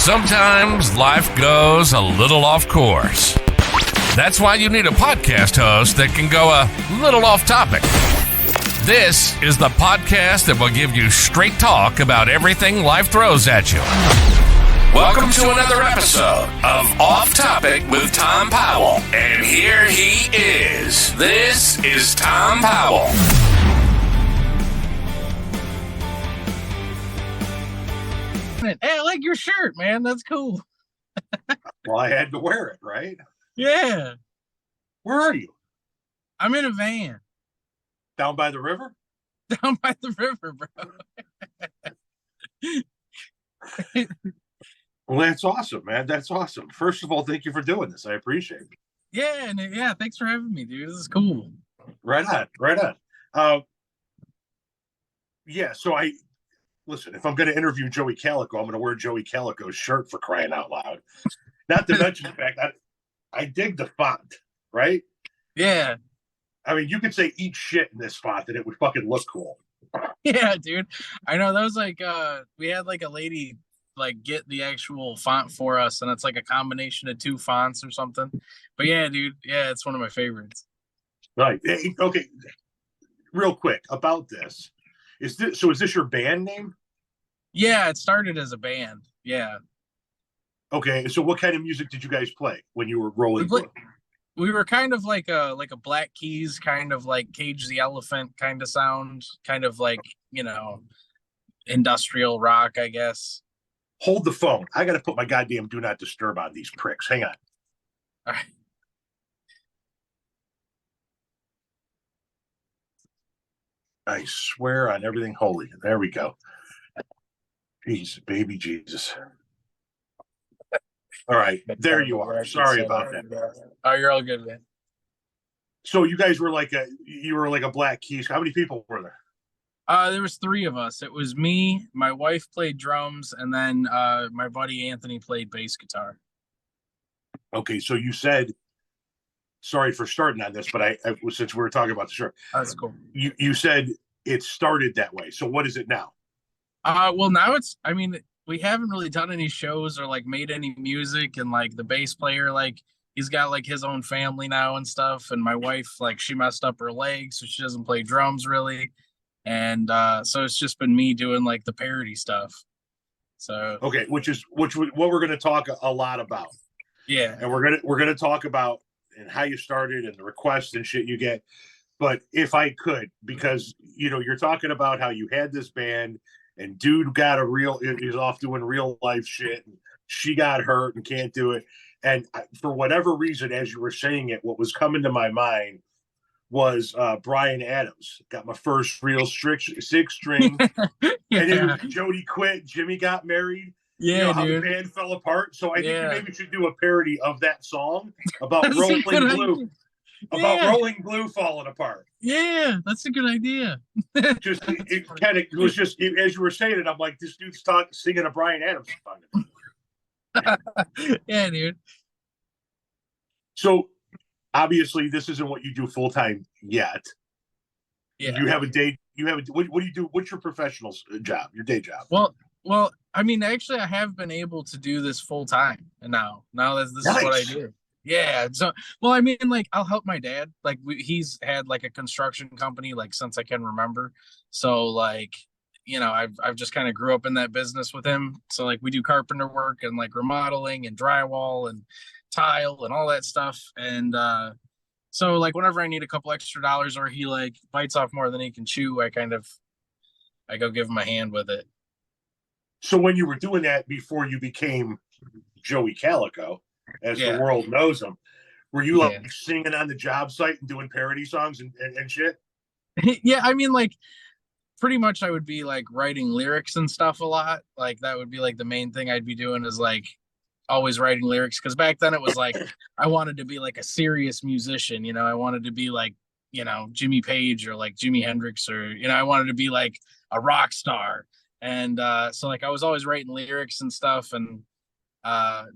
Sometimes life goes a little off course. That's why you need a podcast host that can go a little off topic. This is the podcast that will give you straight talk about everything life throws at you. Welcome to another episode of Off Topic with Tom Powell. And here he is. This is Tom Powell. Hey, I like your shirt, man. That's cool. Well, I had to wear it, right? Yeah. Where are you? I'm in a van. Down by the river? Down by the river, bro. Well, that's awesome, man. That's awesome. First of all, thank you for doing this. I appreciate it. Yeah, thanks for having me, dude. This is cool. Right on. So listen, if I'm going to interview Joey Kalico, I'm going to wear Joey Calico's shirt, for crying out loud. Not to mention the fact that I dig the font, right? Yeah. I mean, you could say eat shit in this font and it would fucking look cool. Yeah, dude. I know that was like we had like a lady like get the actual font for us, and it's like a combination of two fonts or something. But yeah, dude, yeah, it's one of my favorites. Right. Okay. Real quick about this. Is this your band name? Yeah, it started as a band. Yeah. Okay, so what kind of music did you guys play when you were rolling? We were kind of like a Black Keys, kind of like Cage the Elephant kind of sound, kind of like, industrial rock, I guess. Hold the phone. I got to put my goddamn do not disturb on these pricks. Hang on. All right. I swear on everything holy. There we go. Jesus, baby Jesus. All right, there you are. Sorry about that. Oh, you're all good, man. So you guys were like a Black Keys. How many people were there? There was three of us. It was me, my wife played drums, and then my buddy Anthony played bass guitar. Okay, so you said, sorry for starting on this, but I since we were talking about the show, that's cool. You said it started that way. So what is it now? Well, now we haven't really done any shows or like made any music, and like the bass player, like he's got like his own family now and stuff, and my wife, like, she messed up her leg, so she doesn't play drums really, and so it's just been me doing like the parody stuff. So okay, which what we're going to talk a lot about. Yeah, and we're gonna talk about and how you started and the requests and shit you get. But if I could, because you're talking about how you had this band and dude he's off doing real life shit, and she got hurt and can't do it. And for whatever reason, as you were saying it, what was coming to my mind was Bryan Adams. Got my first real six string. Yeah. And then Jody quit, Jimmy got married. Yeah, how dude. the band fell apart. So I think you maybe should do a parody of that song about Rolling Blue. Rolling Blue falling apart. Yeah, that's a good idea. It was just as you were saying it, I'm like, this dude's singing a Bryan Adams song. Yeah, dude. So obviously this isn't what you do full time yet. Yeah. You have a day. What do you do? What's your professional job? Your day job? Well, actually, I have been able to do this full time, and now this is what I do. Yeah. So, well, like, I'll help my dad. Like, he's had like a construction company like since I can remember. So, like, I've just kind of grew up in that business with him. So, like, we do carpenter work and like remodeling and drywall and tile and all that stuff. And so, like, whenever I need a couple extra dollars or he like bites off more than he can chew, I go give him a hand with it. So when you were doing that before you became Joey Kalico, as the world knows him, were you like singing on the job site and doing parody songs and shit? Yeah, like pretty much I would be like writing lyrics and stuff a lot. Like that would be like the main thing I'd be doing is like always writing lyrics, because back then it was like I wanted to be like a serious musician. I wanted to be like Jimmy Page or like Jimi Hendrix, or I wanted to be like a rock star. And so like I was always writing lyrics and stuff, and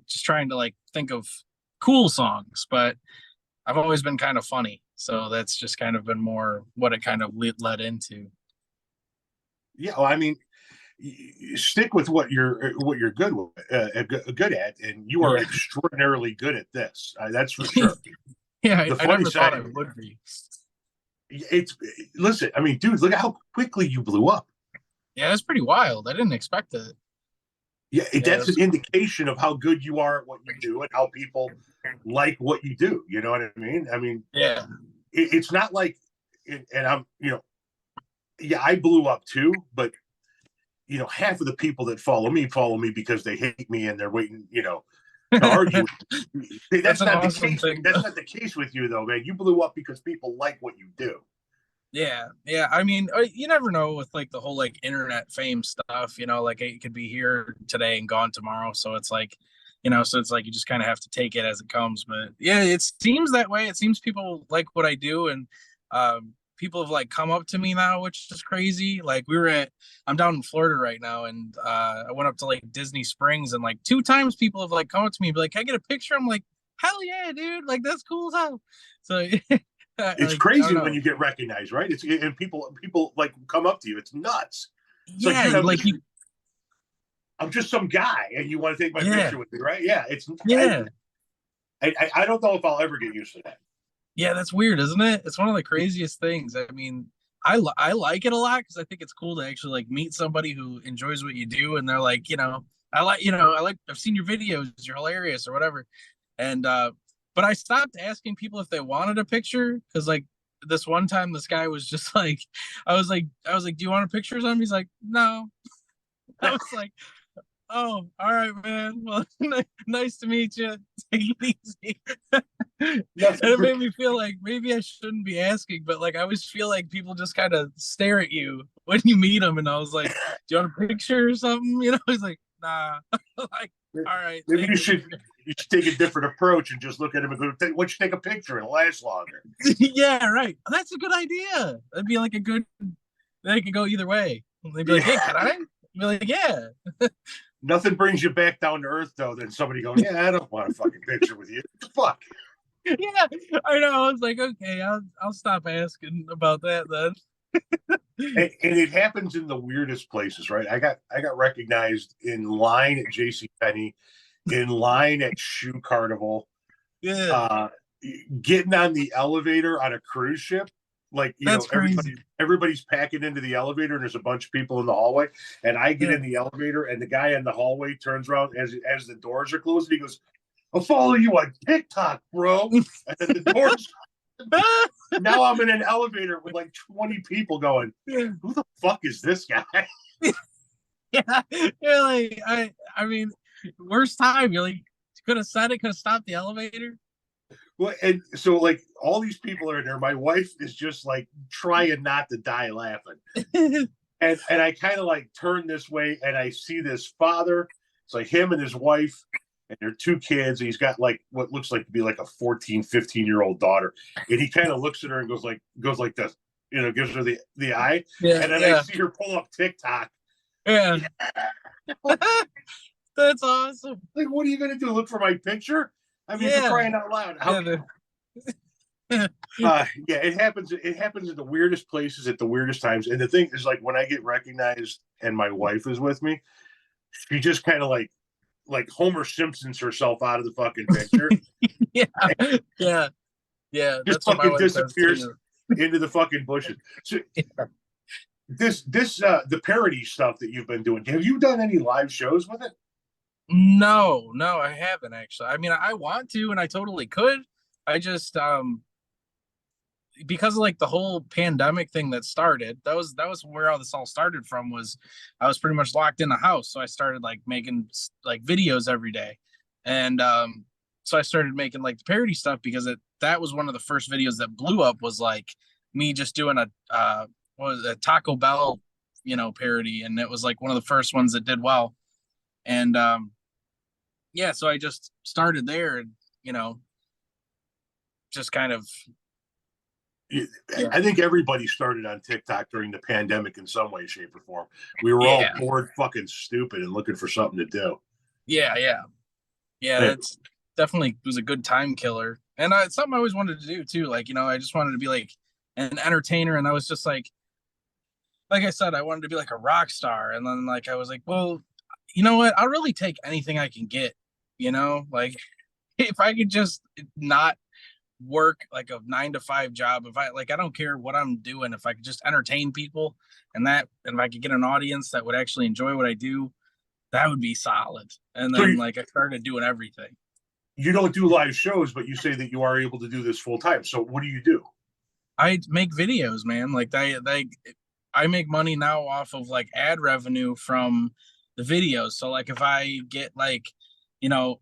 just trying to like think of cool songs, but I've always been kind of funny. So that's just kind of been more what it kind of led into. Yeah, well, stick with what you're good with, good at, and you are extraordinarily good at this. That's for sure. Yeah, The I funny never thought I side, would be. it's listen. I mean, dude, look at how quickly you blew up. Yeah, that's pretty wild. I didn't expect it. Yeah, Yeah, that's an indication of how good you are at what you do and how people like what you do. You know what I mean? I mean, yeah, it's not like, and I'm, yeah, I blew up too, but half of the people that follow me because they hate me and they're waiting, to argue. that's That's an not the awesome case. thing. That's not the case with you, though, man. You blew up because people like what you do. Yeah, yeah. I mean, you never know with like the whole like internet fame stuff. Like it could be here today and gone tomorrow. So it's like, so it's like you just kind of have to take it as it comes. But yeah, it seems that way. It seems people like what I do, and people have like come up to me now, which is crazy. Like I'm down in Florida right now, and I went up to like Disney Springs, and like 2 times people have like come up to me, and be like, "Can I get a picture?" I'm like, "Hell yeah, dude! Like that's cool as hell." So. It's Like, crazy when you get recognized, right? And people like come up to you. It's nuts. It's like, dude, I'm just some guy, and you want to take my picture with me, right? Yeah, I don't know if I'll ever get used to that. Yeah, that's weird, isn't it? It's one of the craziest things. I mean, I like it a lot because I think it's cool to actually like meet somebody who enjoys what you do, and they're like, I've seen your videos, you're hilarious or whatever, and but I stopped asking people if they wanted a picture because like this one time this guy was just like, I was like, do you want a picture of him? He's like, no. I was like, oh, all right, man. Well, nice to meet you. Take it easy. And it made me feel like maybe I shouldn't be asking, but like I always feel like people just kind of stare at you when you meet them. And I was like, do you want a picture or something? He's like, nah. Like, all right. Maybe you should take a different approach and just look at him and go, "Why don't you take a picture? It'll last longer." Yeah, right. That's a good idea. That'd be like they could go either way. They'd be like, hey, can I? I'd be like, yeah. Nothing brings you back down to earth though than somebody going, "Yeah, I don't want a fucking picture with you." Fuck. Yeah, I know. I was like, okay, I'll stop asking about that then. And it happens in the weirdest places, right? I got recognized in line at JCPenney, in line at Shoe Carnival, getting on the elevator on a cruise ship. Like, that's crazy. Everybody's packing into the elevator and there's a bunch of people in the hallway. And I get in the elevator and the guy in the hallway turns around as the doors are closed. And he goes, "I'll follow you on TikTok, bro." And then the doors. Now I'm in an elevator with like 20 people going, "Who the fuck is this guy?" Yeah, you're like, I mean, worst time. You're like, could have said it, could have stopped the elevator. Well, and so like all these people are in there. My wife is just like trying not to die laughing. and I kind of like turn this way and I see this father. It's like him and his wife and their 2 kids. He's got like what looks like to be like a 14, 15-year-old daughter. And he kind of looks at her and goes like this, gives her the eye. Yeah, and then I see her pull up TikTok. Yeah. That's awesome. Like, what are you gonna do? Look for my picture? I mean, you're crying out loud. It happens. It happens at the weirdest places at the weirdest times. And the thing is, like, when I get recognized and my wife is with me, she just kind of like Homer Simpsons herself out of the fucking picture. Yeah. Just fucking disappears into the fucking bushes. So, this the parody stuff that you've been doing. Have you done any live shows with it? No, I haven't actually. I mean, I want to, and I totally could. I just because of like the whole pandemic thing that started, that was where all this all started from. Was I was pretty much locked in the house, so I started like making like videos every day, and so I started making like the parody stuff because that was one of the first videos that blew up. Was like me just doing a Taco Bell parody, and it was like one of the first ones that did well, and so I just started there, and just kind of. I think everybody started on TikTok during the pandemic in some way, shape, or form. We were all bored, fucking stupid, and looking for something to do. Yeah. That's definitely was a good time killer, and it's something I always wanted to do too. Like I just wanted to be like an entertainer, and I was just like, like I said, I wanted to be like a rock star. And then like I was like, well, you know what? I'll really take anything I can get, like if I could just not work like a 9 to 5 job, if I like I don't care what I'm doing, if I could just entertain people and if I could get an audience that would actually enjoy what I do, that would be solid. And So then like I started doing everything. you don't do live shows, but you say that you are able to do this full time. So what do you do? I make videos, man. Like I make money now off of like ad revenue from the videos. So like if I get like, you know,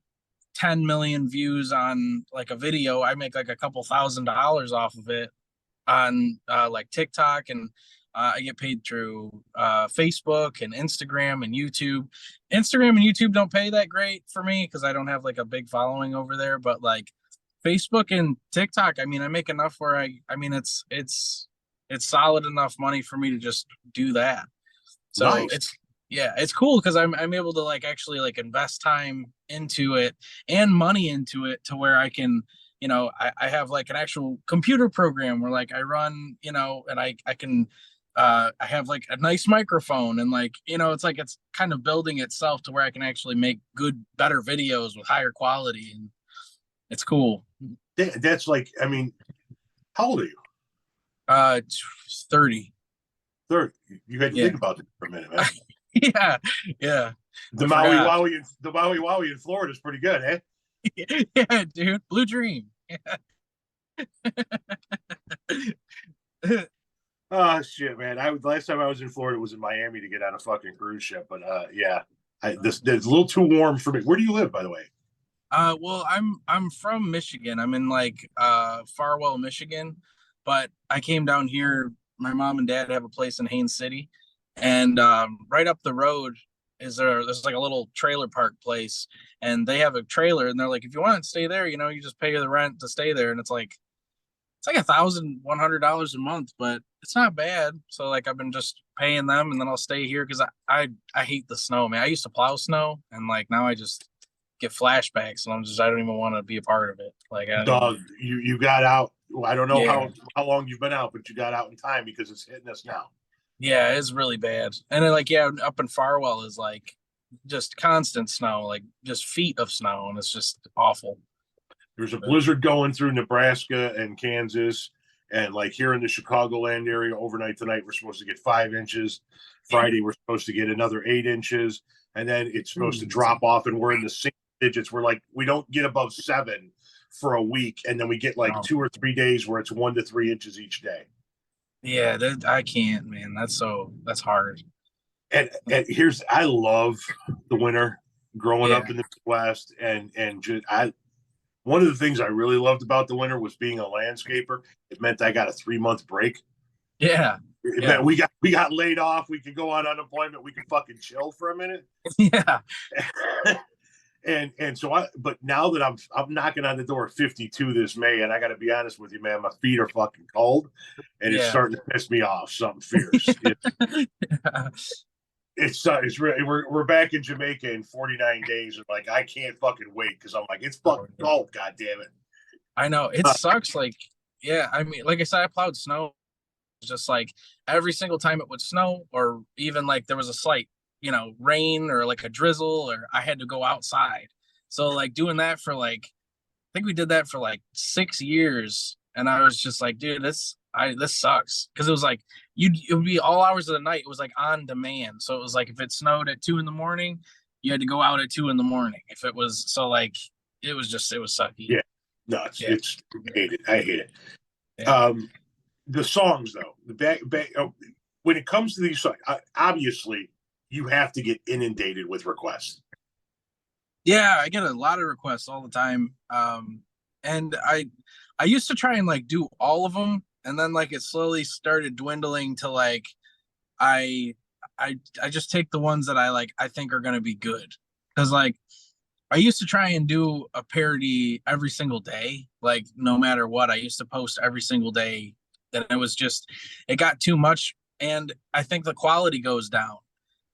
10 million views on like a video, I make like a couple $1,000s off of it on like TikTok, and I get paid through Facebook and Instagram and YouTube. Instagram and YouTube don't pay that great for me because I don't have like a big following over there, but like Facebook and TikTok, I mean, I make enough where I mean, it's solid enough money for me to just do that. So Nice. it's cool because I'm able to like actually like invest time into it and money into it to where I can, I have like an actual computer program where like I run, and I can I have like a nice microphone, and like, it's kind of building itself to where I can actually make better videos with higher quality, and it's cool. That's like, I mean, how old are you? 30. 30. You had to think about it for a minute, man. Yeah. The Maui Wowie in Florida is pretty good, eh? Yeah, dude. Blue Dream. Oh shit, man! Last time I was in Florida was in Miami to get on a fucking cruise ship, but yeah, this is a little too warm for me. Where do you live, by the way? Well, I'm from Michigan. I'm in like Farwell, Michigan, but I came down here. My mom and dad have a place in Haines City, and right up the road there's like a little trailer park place, and they have a trailer, and they're like, if you want to stay there, you just pay the rent to stay there, and it's like $1,100 a month, but it's not bad. So like I've been just paying them, and then I'll stay here because I hate the snow, man. I used to plow snow, and like now I just get flashbacks, and I don't even want to be a part of it. Like Dog, you got out. I don't know Yeah. how long you've been out, but you got out in time because it's hitting us now. Yeah, it's really bad. And then like up in Farwell is like just constant snow, like just feet of snow, and it's just awful. There's a blizzard going through Nebraska and Kansas, and like here in the Chicagoland area overnight tonight, we're supposed to get 5 inches. Friday, we're supposed to get another 8 inches, and then it's supposed to drop off, and we're in the single digits. We're like, we don't get above 7 for a week, and then we get like 2 or 3 days where it's 1 to 3 inches each day. Yeah, I can't, man. That's hard. And I love the winter growing up in the Midwest, and just one of the things I really loved about the winter was being a landscaper. It meant I got a 3-month break. Yeah. It meant we got laid off. We could go on unemployment. We could fucking chill for a minute. Yeah. and so but now that I'm knocking on the door of 52 this May, and I got to be honest with you, man, my feet are fucking cold, and it's starting to piss me off. Something fierce. It's really, we're back in Jamaica in 49 days, and like I can't fucking wait because I'm like, it's fucking cold. God damn it. I know it sucks. Like, yeah, I mean, like I said, I plowed snow. Just like every single time it would snow, or even like there was a slight, rain or like a drizzle, or I had to go outside. So like doing that for like, I think we did that for like 6 years, and I was just like, dude, this sucks, because it was like it would be all hours of the night. It was like on demand. So it was like if it snowed at 2 a.m, you had to go out at 2 a.m. If it was so like it was sucky. Yeah, no, it's I hate it. Yeah. The songs though, when it comes to these songs, obviously you have to get inundated with requests. Yeah, I get a lot of requests all the time. And I used to try and like do all of them, and then like it slowly started dwindling to like I just take the ones that I think are gonna be good. Because like I used to try and do a parody every single day, like no matter what. I used to post every single day, and it got too much, and I think the quality goes down.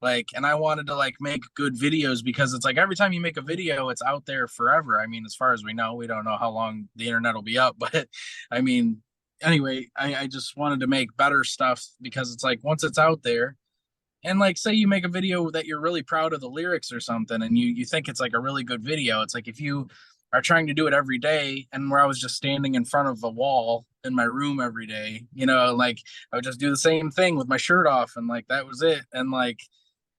Like, and I wanted to like make good videos, because it's like every time you make a video, it's out there forever. I mean, as far as we know, we don't know how long the internet will be up, but I mean, anyway, I just wanted to make better stuff because it's like once it's out there, and like say you make a video that you're really proud of the lyrics or something, and you think it's like a really good video. It's like if you are trying to do it every day, and where I was just standing in front of a wall in my room every day, like I would just do the same thing with my shirt off, and like that was it. And like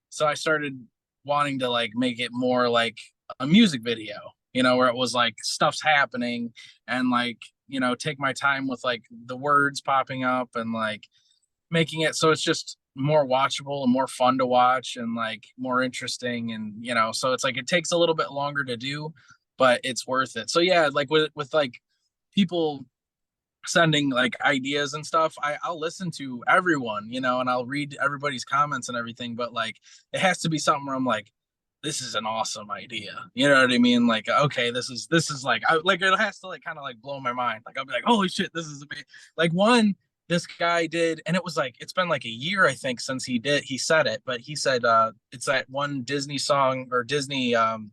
so I started wanting to like make it more like a music video, where it was like stuff's happening, and like take my time with like the words popping up, and like making it so it's just more watchable and more fun to watch, and like more interesting. And so it's like it takes a little bit longer to do, but it's worth it. So yeah, like with like people sending like ideas and stuff, I'll listen to everyone, and I'll read everybody's comments and everything, but like it has to be something where I'm like, this is an awesome idea, you know what I mean? Like, okay, this is like, like it has to like kind of like blow my mind. Like I'll be like, holy shit, this is amazing. Like one this guy did, and it was like it's been like a year I think since he said it, but he said it's that one Disney song, or Disney in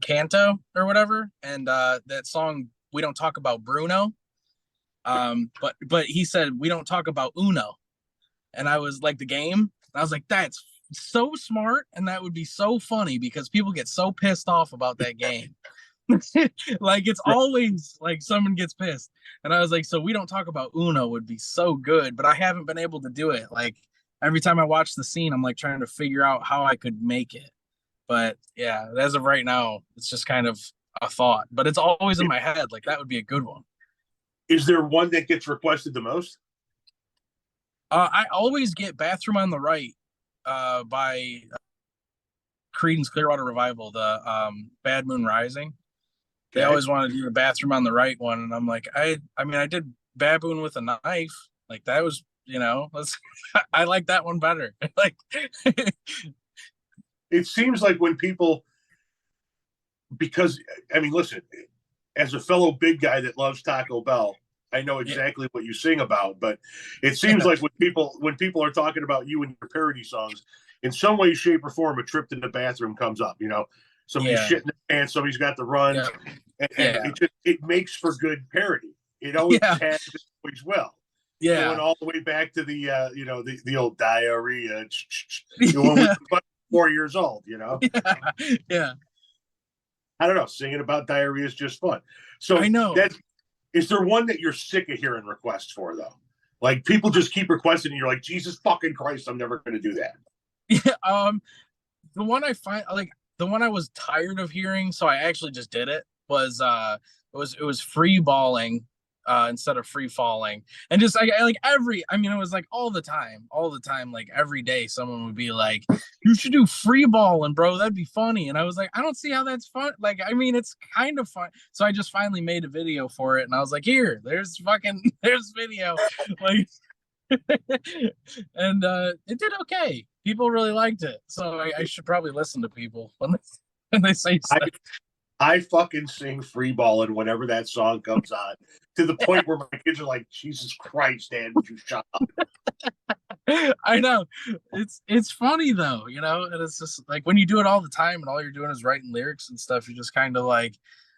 Canto or whatever, and that song, we don't talk about Bruno, but he said we don't talk about Uno, and I was like, the game. I was like, that's so smart, and that would be so funny because people get so pissed off about that game. Like it's always like someone gets pissed, and I was like, so we don't talk about Uno would be so good, but I haven't been able to do it. Like every time I watch the scene, I'm like trying to figure out how I could make it. But yeah, as of right now, it's just kind of a thought, but it's always in my head. Like that would be a good one. Is there one that gets requested the most? I always get "Bathroom on the Right" by Creedence Clearwater Revival, the Bad Moon Rising. They always want to do the "Bathroom on the Right" one, and I'm like, I mean, I did "Baboon with a Knife." Like that was, I like that one better. Like, it seems like when people, because I mean, listen, as a fellow big guy that loves Taco Bell, I know exactly what you sing about. But it seems like when people are talking about you and your parody songs, in some way, shape, or form, a trip to the bathroom comes up. Somebody's shitting their pants, somebody's got the runs, and it makes for good parody. It always has, it always will. Going all the way back to the the old diarrhea. When we were 4 years old, Yeah. I don't know. Singing about diarrhea is just fun. So I know. Is there one that you're sick of hearing requests for though? Like people just keep requesting, and you're like, Jesus fucking Christ, I'm never going to do that. Yeah. The one I find like the one I was tired of hearing, so I actually just did it. It was free balling instead of free falling, and just like it was like all the time, like every day someone would be like, you should do free balling, bro, that'd be funny. And I was like, I don't see how that's fun. Like, I mean, it's kind of fun. So I just finally made a video for it, and I was like, there's video. Like, and it did okay. People really liked it, so I should probably listen to people when they say stuff. I fucking sing free balling whenever that song comes on, to the point where my kids are like, Jesus Christ, Dad, would you shut up? I know. It's funny though, and it's just like when you do it all the time and all you're doing is writing lyrics and stuff, you're just kind of like,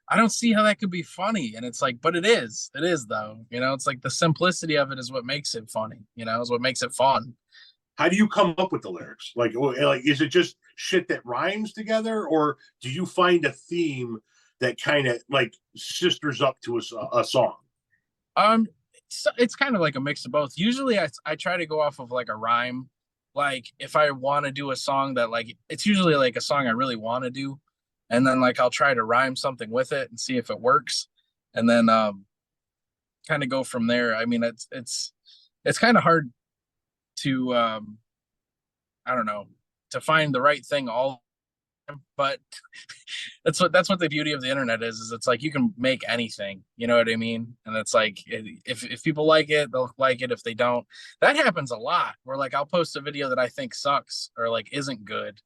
I don't see how that could be funny. And it's like, but it is though, it's like the simplicity of it is what makes it funny, is what makes it fun. How do you come up with the lyrics? Like, is it just shit that rhymes together, or do you find a theme that kind of like sisters up to a song? It's kind of like a mix of both. Usually I try to go off of like a rhyme. Like if I want to do a song that like, it's usually like a song I really want to do. And then like, I'll try to rhyme something with it and see if it works. And then kind of go from there. I mean, it's kind of hard to I don't know, to find the right thing all, but that's what the beauty of the internet is it's like you can make anything, you know what I mean? And it's like if people like it, they'll like it. If they don't, that happens a lot, where like I'll post a video that I think sucks or like isn't good,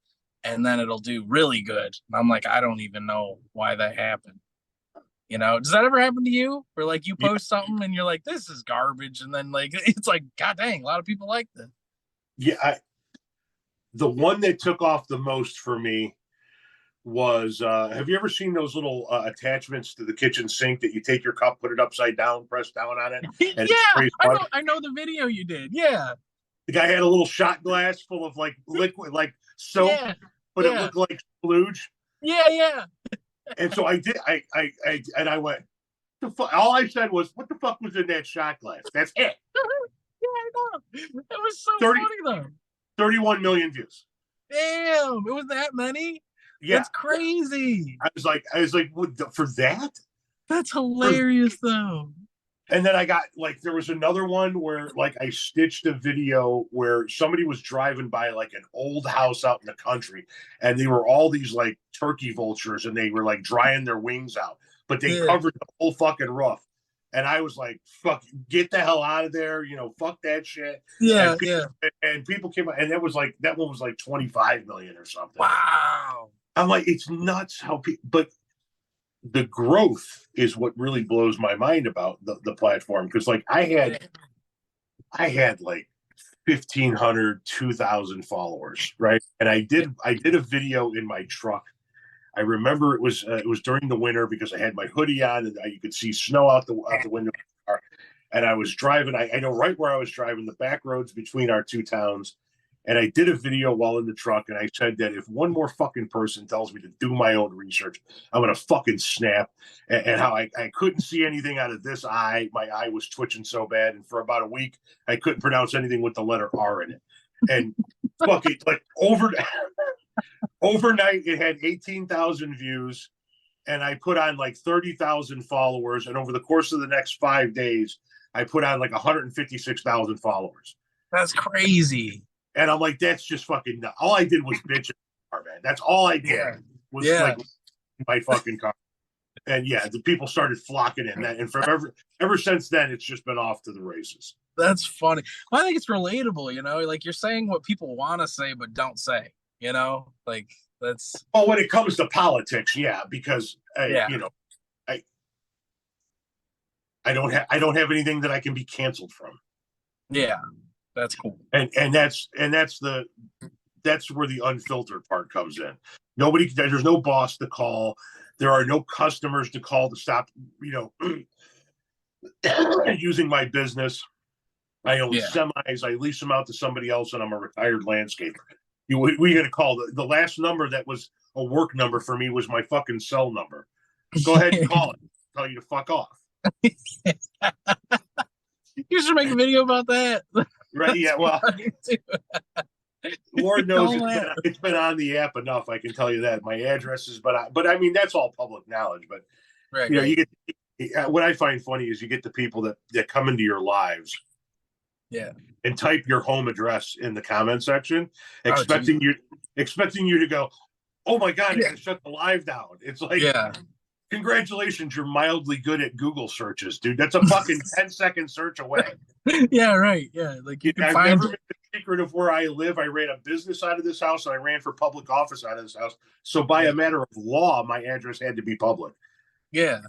and then it'll do really good, and I'm like, I don't even know why that happened. Does that ever happen to you, where like you post something and you're like, this is garbage, and then like it's like, god dang, a lot of people like this? Yeah, the one that took off the most for me was have you ever seen those little attachments to the kitchen sink that you take your cup, put it upside down, press down on it, and Yeah, I know the video you did. Yeah. The guy had a little shot glass full of like liquid, like soap, Yeah. but it looked like splooge. Yeah, yeah. And so I did. I went. All I said was, "What the fuck was in that shot glass?" That's it. Yeah, I know. It was so 30, funny though. 31 million views. Damn, it was that many. Yeah, That's crazy. I was like, what, for that? That's hilarious though. And then I got like, there was another one where like I stitched a video where somebody was driving by like an old house out in the country, and they were all these like turkey vultures, and they were like drying their wings out, but they covered the whole fucking roof. And I was like, fuck, get the hell out of there. You know, fuck that shit. Yeah, and people came out, and that one was like 25 million or something. Wow. I'm like, it's nuts how people, but the growth is what really blows my mind about the platform. Cause like I had like 1,500, 2,000 followers. Right. And I did a video in my truck. I remember it was during the winter because I had my hoodie on and you could see snow out the window of the car. And I was driving, I know right where I was driving, the back roads between our two towns. And I did a video while in the truck, and I said that if one more fucking person tells me to do my own research, I'm going to fucking snap. And how I couldn't see anything out of this eye. My eye was twitching so bad. And for about a week, I couldn't pronounce anything with the letter R in it. And fucking like overnight, it had 18,000 views. And I put on like 30,000 followers. And over the course of the next 5 days, I put on like 156,000 followers. That's crazy. And I'm like, that's just fucking nuts. All I did was bitch in the car, man. That's all I did was like my fucking car. And yeah, the people started flocking in that. And ever since then, it's just been off to the races. That's funny. Well, I think it's relatable, you know, like you're saying what people want to say, but don't say, you know, like that's. Well, when it comes to politics, yeah, because, you know, I don't have anything that I can be canceled from. Yeah. That's cool. And that's where the unfiltered part comes in. There's no boss to call. There are no customers to call to stop, you know, using my business. I own semis. I lease them out to somebody else, and I'm a retired landscaper. We got to call the last number that was a work number for me was my fucking cell number. Go ahead and call it. I'll tell you to fuck off. You should make a video about that. Right? Yeah. Well, Lord knows it's been on the app enough. I can tell you that my address is, but I mean that's all public knowledge. But right, you know, you get what I find funny is you get the people that come into your lives, and type your home address in the comment section, expecting you to go, oh my god, I can shut the live down. It's like, congratulations, you're mildly good at Google searches, dude. That's a fucking 10-second search away. Yeah, right. Yeah, like you can I've find never made a secret of where I live. I ran a business out of this house, and I ran for public office out of this house. So by a matter of law, my address had to be public. Yeah.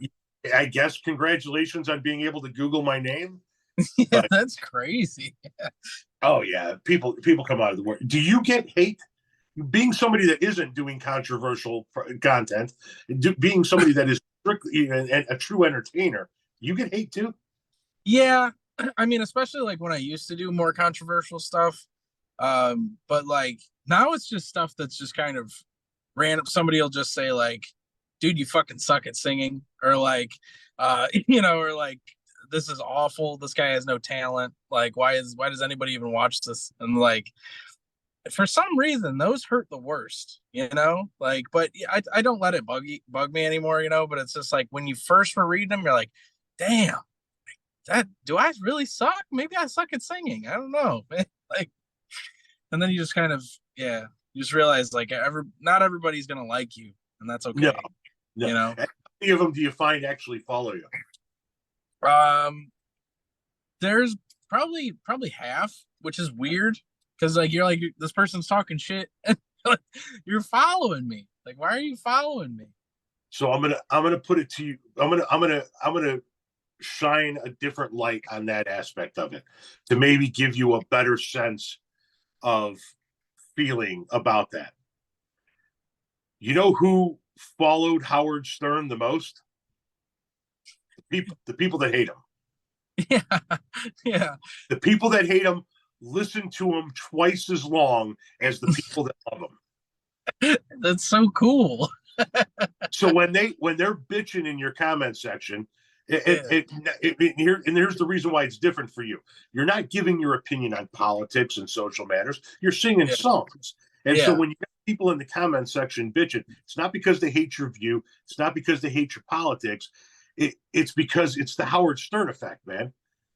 I guess congratulations on being able to Google my name. Yeah, but, that's crazy. Oh yeah, people come out of the work. Do you get hate? Being somebody that isn't doing controversial content, being somebody that is strictly a true entertainer, you get hate too? Yeah. I mean, especially like when I used to do more controversial stuff. But like now it's just stuff that's just kind of random. Somebody will just say like, dude, you fucking suck at singing, or like, you know, or like, this is awful. This guy has no talent. Like, why does anybody even watch this? And like, for some reason, those hurt the worst, you know, like, but I don't let it bug me anymore, you know, but it's just like, when you first were reading them, you're like, damn, do I really suck? Maybe I suck at singing. I don't know. Like, and then you just kind of, you just realize like not everybody's going to like you, and that's okay. No. You know, how many of them do you find actually follow you? There's probably half, which is weird. Because like you're like, this person's talking shit and you're following me. Like, why are you following me? So I'm gonna put it to you. I'm gonna shine a different light on that aspect of it to maybe give you a better sense of feeling about that. You know who followed Howard Stern the most? The people that hate him. Yeah, yeah, The people that hate him listen to him twice as long as the people that love him. that's so cool. So when they're bitching in your comment section, here's the reason why it's different for you. You're not giving your opinion on politics and social matters. You're singing songs. And so when you got people in the comment section bitching, it's not because they hate your view. It's not because they hate your politics. It's because it's the Howard Stern effect, man.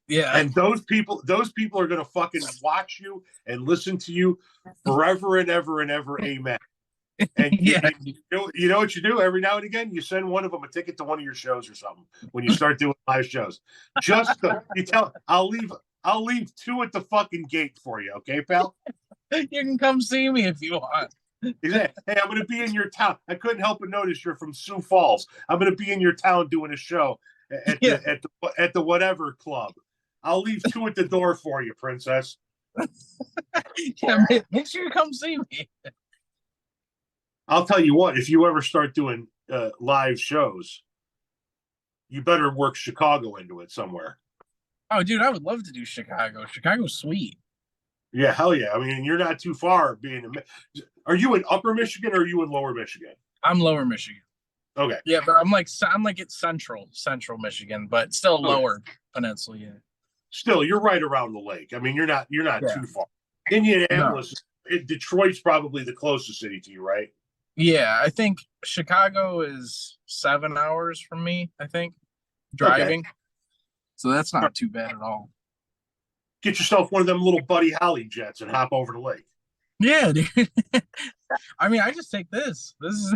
Yeah. And those people are going to fucking watch you and listen to you forever and ever and ever. Amen. And you know what you do every now and again? You send one of them a ticket to one of your shows or something when you start doing live shows. You tell I'll leave 2 at the fucking gate for you, okay, pal? You can come see me if you want. Exactly. Hey, I'm going to be in your town. I couldn't help but notice you're from Sioux Falls. I'm going to be in your town doing a show at the whatever club. I'll leave 2 at the door for you, princess. Yeah, make sure you come see me. I'll tell you what, if you ever start doing live shows, you better work Chicago into it somewhere. Oh, dude, I would love to do Chicago. Chicago's sweet. Yeah, hell yeah. I mean, you're not too far Are you in Upper Michigan or are you in Lower Michigan? I'm Lower Michigan. Okay. Yeah, but I'm like it's Central Michigan, but still Lower Peninsula. Yeah. Still, you're right around the lake. I mean, you're not too far. Indianapolis, Detroit's probably the closest city to you, right? Yeah, I think Chicago is 7 hours from me, I think, driving. Okay. So that's not too bad at all. Get yourself one of them little Buddy Holly jets and hop over the lake. Yeah, dude. I mean, I just take this. This is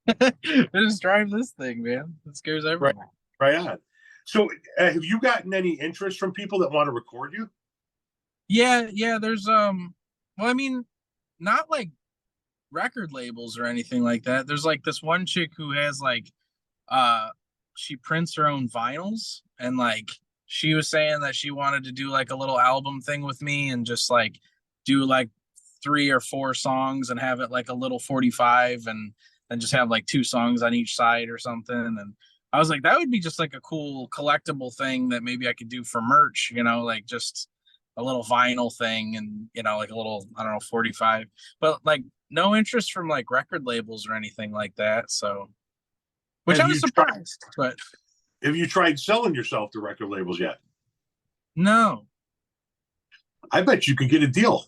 I just drive this thing, man. It scares everyone. Right on. So have you gotten any interest from people that want to record you? Yeah, there's well, I mean, not like record labels or anything like that. There's like this one chick who has like she prints her own vinyls, and like she was saying that she wanted to do like a little album thing with me and just like do like 3 or 4 songs and have it like a little 45 and then just have like 2 songs on each side or something. And I was like, that would be just like a cool collectible thing that maybe I could do for merch, you know, like just a little vinyl thing and, you know, like a little, I don't know, 45, but like no interest from like record labels or anything like that. So, which I was surprised, but have you tried selling yourself to record labels yet? No. I bet you could get a deal.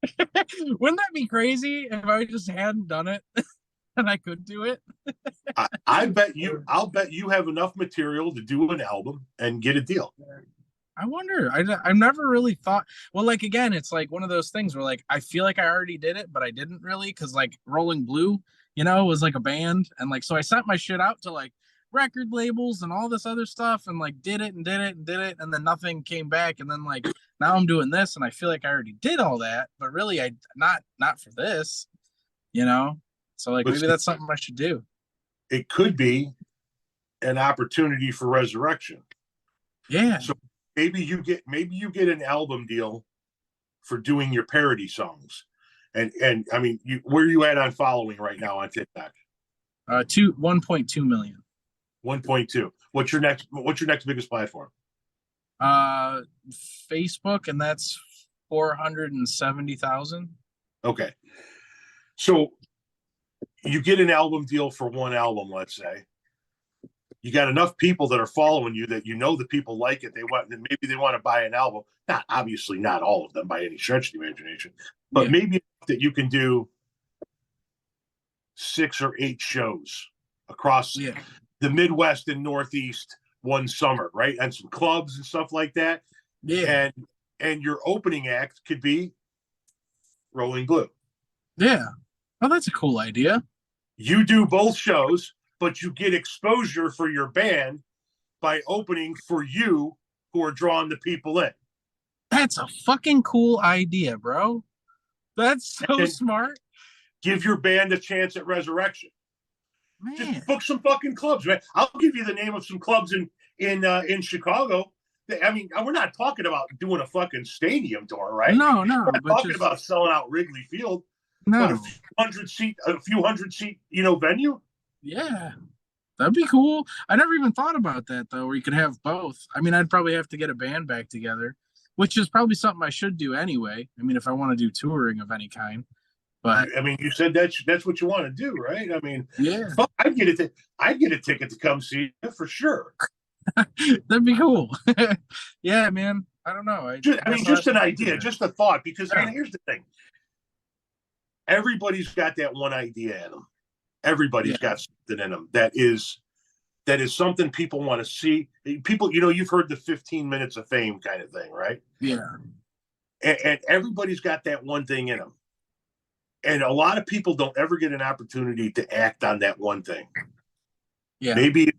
Wouldn't that be crazy if I just hadn't done it and I could do it? I'll bet you have enough material to do an album and get a deal. I wonder. I've never really thought. Well, like again, it's like one of those things where like I feel like I already did it, but I didn't really, because like Rolling Blue, you know, was like a band, and like so I sent my shit out to like record labels and all this other stuff, and like did it, and then nothing came back, and then like now I'm doing this, and I feel like I already did all that, but really I not for this, you know. So like maybe that's something I should do. It could be an opportunity for resurrection. Yeah. So maybe you get an album deal for doing your parody songs. And I mean, where are you at on following right now on TikTok? 1.2 million. 1.2. What's your next biggest platform? Facebook, and that's 470,000. Okay. So you get an album deal for one album, let's say. You got enough people that are following you that you know the people like it. Maybe they want to buy an album. Not obviously not all of them by any stretch of the imagination, but maybe that you can do 6 or 8 shows across the Midwest and Northeast one summer, right? And some clubs and stuff like that. Yeah. And your opening act could be Rolling Blue. Yeah. Oh, that's a cool idea. You do both shows, but you get exposure for your band by opening for you, who are drawing the people in. That's a fucking cool idea, bro. That's so smart. Give your band a chance at resurrection. Man. Just book some fucking clubs, man. I'll give you the name of some clubs in Chicago. I mean, we're not talking about doing a fucking stadium tour, right? No. We're not talking about selling out Wrigley Field. No. But a few hundred seat, venue. Yeah. That'd be cool. I never even thought about that though, where you could have both. I mean, I'd probably have to get a band back together, which is probably something I should do anyway. I mean, if I want to do touring of any kind. But I mean, you said that's what you want to do, right? I mean, yeah, fuck, I'd get a ticket to come see you for sure. that'd be cool. Yeah, man. I don't know. Just an idea, just a thought, because here's the thing. Everybody's got that one idea in them. Everybody's got something in them that is something people want to see. People, you've heard the 15 minutes of fame kind of thing, right? Yeah. And everybody's got that one thing in them. And a lot of people don't ever get an opportunity to act on that one thing. Yeah. Maybe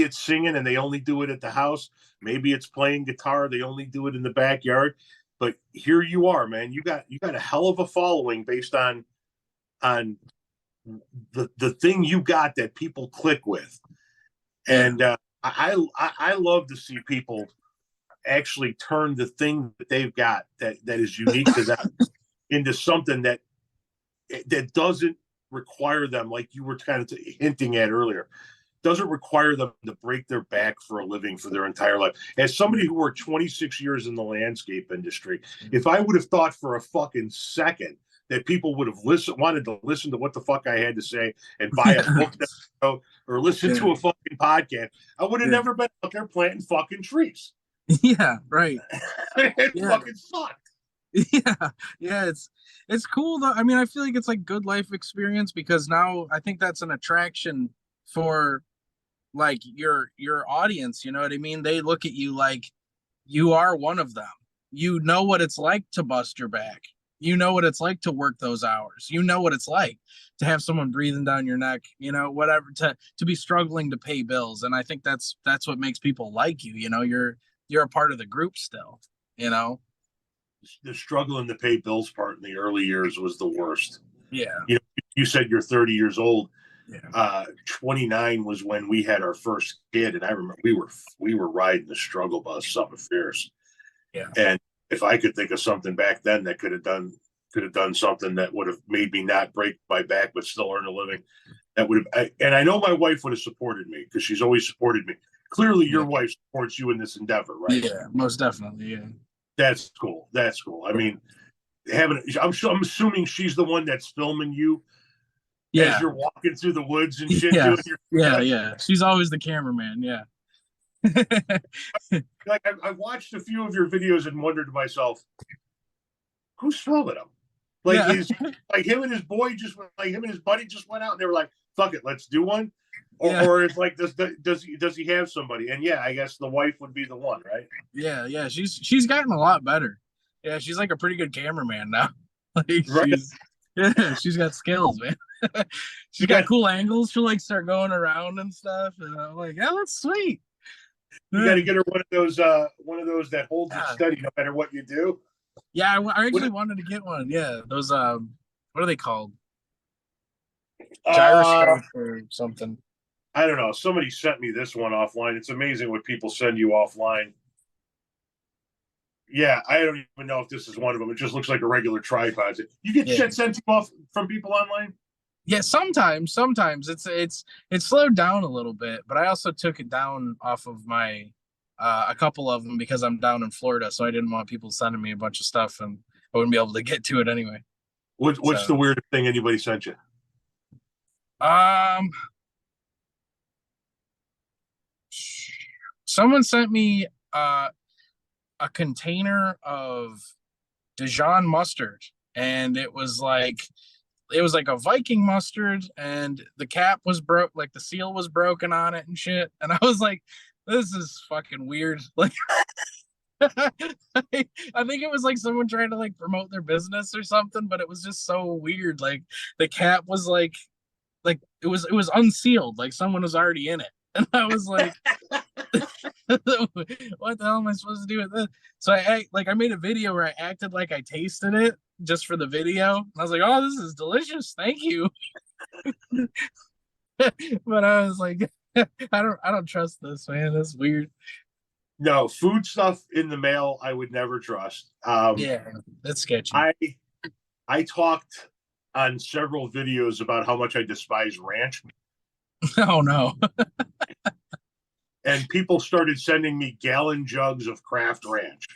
it's singing and they only do it at the house. Maybe it's playing guitar. They only do it in the backyard. But here you are, man. You got a hell of a following based on the thing you got that people click with. And I love to see people actually turn the thing that they've got that is unique to them into something that doesn't require them, like you were kind of hinting at earlier, doesn't require them to break their back for a living for their entire life. As somebody who worked 26 years in the landscape industry, if I would have thought for a fucking second that people would have wanted to listen to what the fuck I had to say and buy a book or listen to a fucking podcast, I would have never been out there planting fucking trees. Yeah, right. It fucking sucked. Yeah, it's cool though. I mean, I feel like it's like good life experience because now I think that's an attraction for like your audience, you know what I mean? They look at you like you are one of them. You know what it's like to bust your back. You know what it's like to work those hours. You know what it's like to have someone breathing down your neck, whatever, to be struggling to pay bills. And I think that's what makes people like you, you're a part of the group still, The struggling to pay bills part in the early years was the worst. Yeah. You said you're 30 years old. Yeah. 29 was when we had our first kid, and I remember we were riding the struggle bus up at Fierce. Yeah. And if I could think of something back then that could have done something that would have made me not break my back but still earn a living, that would have. And I know my wife would have supported me because she's always supported me. Clearly, your wife supports you in this endeavor, right? Yeah, most definitely. Yeah. That's cool. I mean, I'm assuming she's the one that's filming you as you're walking through the woods and shit. Yeah. She's always the cameraman. Yeah. Like I've watched a few of your videos and wondered to myself, who's filming him? Like he's like him and his buddy just went out and they were like, "Fuck it, let's do one." Or it's like, does he have somebody? And I guess the wife would be the one, right? Yeah. She's gotten a lot better. Yeah, she's like a pretty good cameraman now. Like she's got skills, man. She's got cool angles. She'll like start going around and stuff. And I'm like, yeah, that's sweet. You got to get her one of those that holds it steady no matter what you do. Yeah, I actually wanted to get one. Yeah, those what are they called? Gyroscope or something. I don't know. Somebody sent me this one offline. It's amazing what people send you offline. Yeah, I don't even know if this is one of them. It just looks like a regular tripod. You get shit sent to you off from people online? Yeah, sometimes it's slowed down a little bit, but I also took it down off of my a couple of them because I'm down in Florida, so I didn't want people sending me a bunch of stuff and I wouldn't be able to get to it anyway. What's the weirdest thing anybody sent you? Someone sent me a container of Dijon mustard, and it was like a Viking mustard, and the cap was broke, like the seal was broken on it and shit. And I was like, this is fucking weird. Like, I think it was like someone trying to like promote their business or something, but it was just so weird. Like the cap was like it was unsealed, like someone was already in it. And I was like, what the hell am I supposed to do with this? So I made a video where I acted like I tasted it just for the video. And I was like, oh, this is delicious. Thank you. But I was like, I don't trust this, man. That's weird. No, food stuff in the mail I would never trust. Yeah, that's sketchy. I talked on several videos about how much I despise ranch. Oh no. And people started sending me gallon jugs of Kraft Ranch.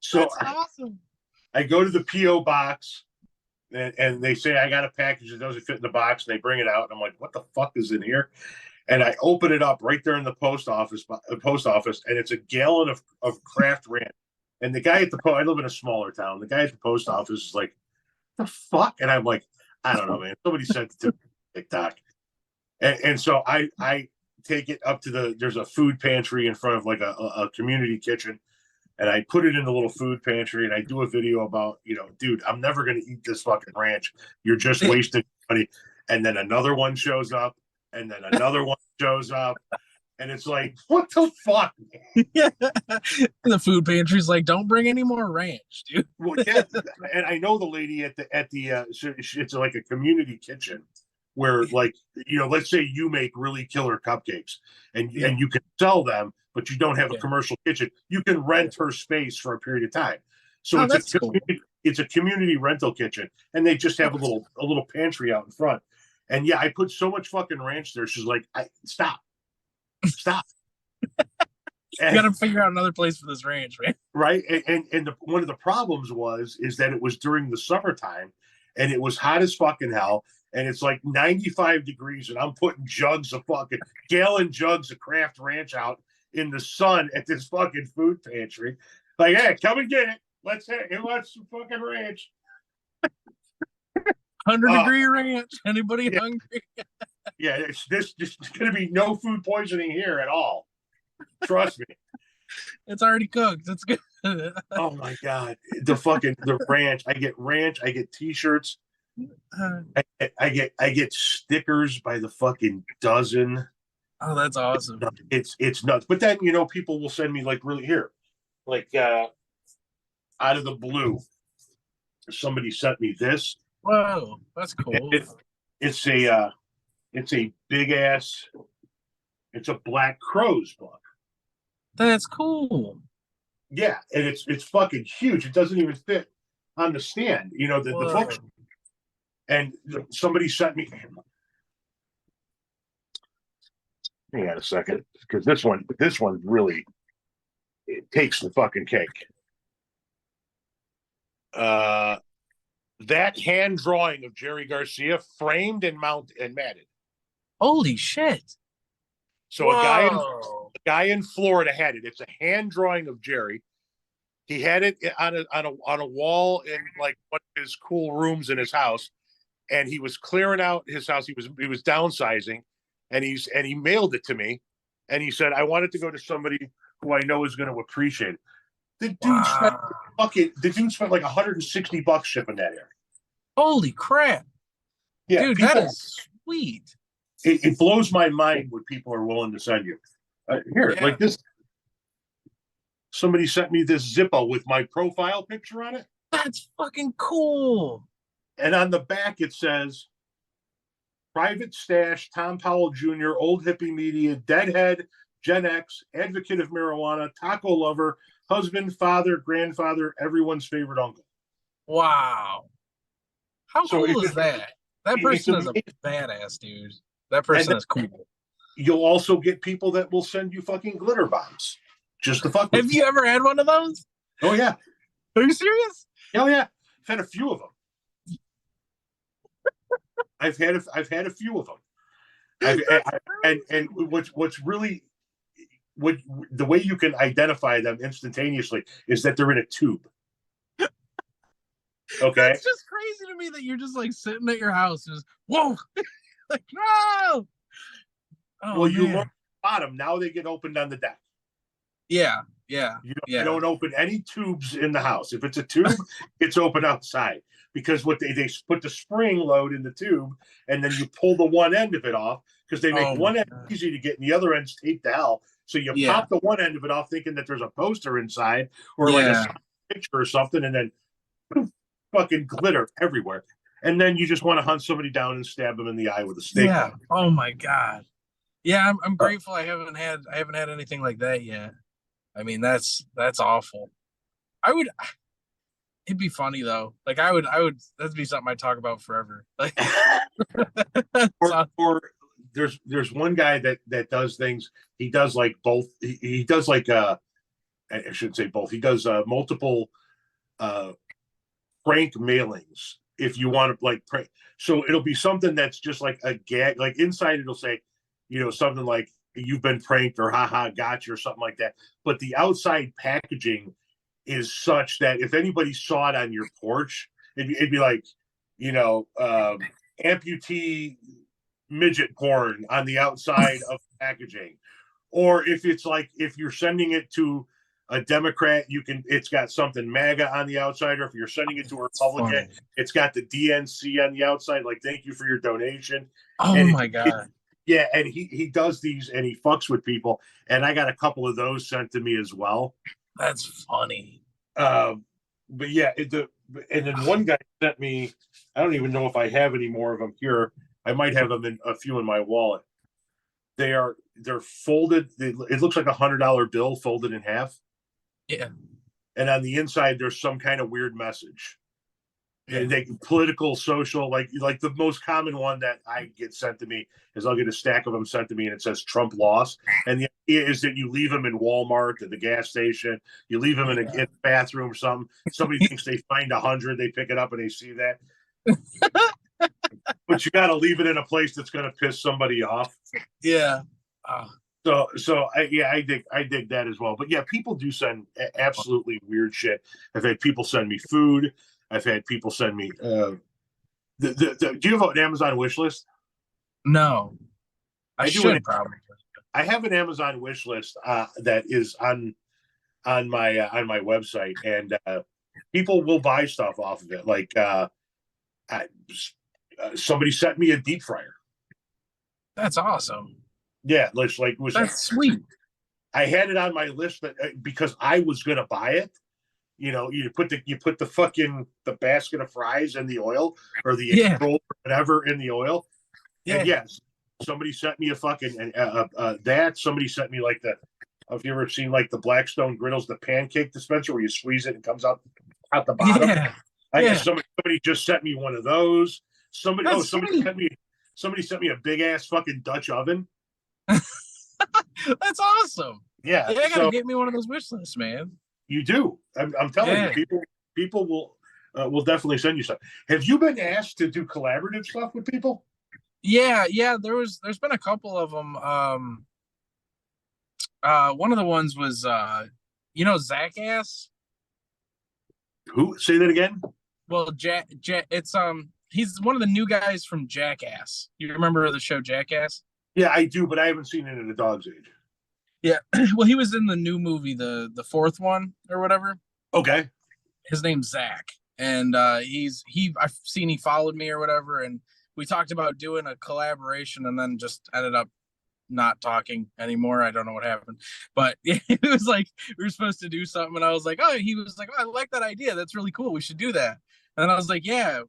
So That's awesome. I go to the P.O. box and they say I got a package that doesn't fit in the box, and they bring it out, and I'm like, what the fuck is in here? And I open it up right there in the post office, and it's a gallon of Kraft Ranch. And the guy at the I live in a smaller town. The guy at the post office is like, the fuck? And I'm like, I don't know, man. Somebody sent it to TikTok. And so I take it up to there's a food pantry in front of like a community kitchen. And I put it in the little food pantry, and I do a video about, dude, I'm never going to eat this fucking ranch. You're just wasting money. And then another one shows up, and then another one shows up. And it's like, what the fuck? Yeah. The food pantry's like, don't bring any more ranch, dude. Well, yeah. And I know the lady at the it's like a community kitchen where, like, let's say you make really killer cupcakes and you can sell them, but you don't have a commercial kitchen. You can rent her space for a period of time. So it's a community rental kitchen, and they just have a little pantry out in front. And yeah, I put so much fucking ranch there. She's like, stop. You gotta figure out another place for this ranch, man. Right. And one of the problems is that it was during the summertime, and it was hot as fucking hell. And it's like 95 degrees, and I'm putting gallon jugs of Kraft Ranch out in the sun at this fucking food pantry. Like, hey, come and get it. Who wants some fucking ranch? 100-degree ranch. Anybody hungry? Yeah, there's going to be no food poisoning here at all. Trust me. It's already cooked. It's good. Oh my God. The ranch. I get t-shirts. I get stickers by the fucking dozen. Oh, that's awesome. It's nuts. But then, people will send me like out of the blue. Somebody sent me this. Whoa, that's cool. It's a big ass. It's a Black Crowes book. That's cool. Yeah, and it's fucking huge. It doesn't even fit on the stand. The book. And somebody sent me. Hang on a second, because this one really takes the fucking cake. That hand drawing of Jerry Garcia, framed and mounted and matted. Holy shit! So a guy in Florida had it. It's a hand drawing of Jerry. He had it on a wall in like one of his cool rooms in his house, and he was clearing out his house. He was downsizing, and he mailed it to me, and he said, I want it to go to somebody who I know is going to appreciate it. The dude spent like $160 shipping that here. Holy crap! Yeah, dude, that is sweet. It blows my mind what people are willing to send you. Like this. Somebody sent me this Zippo with my profile picture on it. That's fucking cool. And on the back it says, Private Stash, Tom Powell Jr., Old Hippie Media, Deadhead, Gen X, Advocate of Marijuana, Taco Lover, Husband, Father, Grandfather, everyone's favorite uncle. Wow. How cool is that? That person is a badass, dude. That person is cool. You'll also get people that will send you fucking glitter bombs. Just to fuck with. Have you ever had one of those? Oh, yeah. Are you serious? Oh, yeah. I've had a few of them. I've had a few of them. And what's really the way you can identify them instantaneously is that they're in a tube. Okay. It's just crazy to me that you're just like sitting at your house, just whoa, like no. Oh, well, you look at the bottom. Now they get opened on the deck. Yeah. You don't open any tubes in the house. If it's a tube, it's open outside, because what they put the spring load in the tube, and then you pull the one end of it off, because they make one end easy to get and the other end's taped to hell. So you pop the one end of it off thinking that there's a poster inside or like a picture or something, and then fucking glitter everywhere. And then you just want to hunt somebody down and stab them in the eye with a stake. Yeah. Oh my God. Yeah, I'm grateful I haven't had anything like that yet. I mean, that's awful. It'd be funny though. Like I would that'd be something I'd talk about forever. Like or there's one guy that does things. He does like both. He does like I shouldn't say both. He does multiple uh prank mailings. If you want to like prank, so it'll be something that's just like a gag. Like inside, it'll say, something like "you've been pranked" or "haha, gotcha" or something like that. But the outside packaging is such that if anybody saw it on your porch, it'd be like, amputee midget porn on the outside of packaging. Or if it's like, if you're sending it to a Democrat, it's got something MAGA on the outside, or if you're sending it to a Republican, it's got the DNC on the outside, like "thank you for your donation." Oh my God. Yeah, and he does these and he fucks with people, and I got a couple of those sent to me as well. That's funny. But yeah, and then one guy sent me, I don't even know if I have any more of them here. I might have them in a few in my wallet. They're folded. It looks like $100 bill folded in half. Yeah. And on the inside, there's some kind of weird message. Yeah. Political, social, like the most common one that I get sent to me is I'll get a stack of them sent to me and it says "Trump lost." And the idea is that you leave them in Walmart, at the gas station, you leave them in a bathroom or something. Somebody thinks they find 100, they pick it up and they see that. But you got to leave it in a place that's going to piss somebody off. Yeah. So I dig that as well. But yeah, people do send absolutely weird shit. I've had people send me food. I've had people send me. Do you have an Amazon wish list? No, I should probably. I have an Amazon wish list that is on my website, and people will buy stuff off of it. Like somebody sent me a deep fryer. That's awesome. Yeah, that's sweet. I had it on my list because I was gonna buy it. You put the fucking the basket of fries in the oil, or the roll or whatever in the oil. Yeah. And yes, somebody sent me a fucking that. Somebody sent me like have you ever seen like the Blackstone griddles, the pancake dispenser where you squeeze it and it comes out the bottom? Yeah. I guess somebody just sent me one of those. Somebody sent me a big ass fucking Dutch oven. That's awesome. Yeah. I gotta get me one of those wish lists, man. You do. I'm telling you, people will definitely send you stuff. Have you been asked to do collaborative stuff with people? Yeah. There's been a couple of them. One of the ones was Zach Ass. Who? Say that again. Well, it's he's one of the new guys from Jackass. You remember the show Jackass? Yeah, I do, but I haven't seen it in a dog's age. Yeah, well, he was in the new movie, the fourth one or whatever. Okay. His name's Zach, and I've seen he followed me or whatever, and we talked about doing a collaboration, and then just ended up not talking anymore. I don't know what happened, but it was like we were supposed to do something, and I was like, he was like, I like that idea. That's really cool. We should do that. And then I was like, yeah.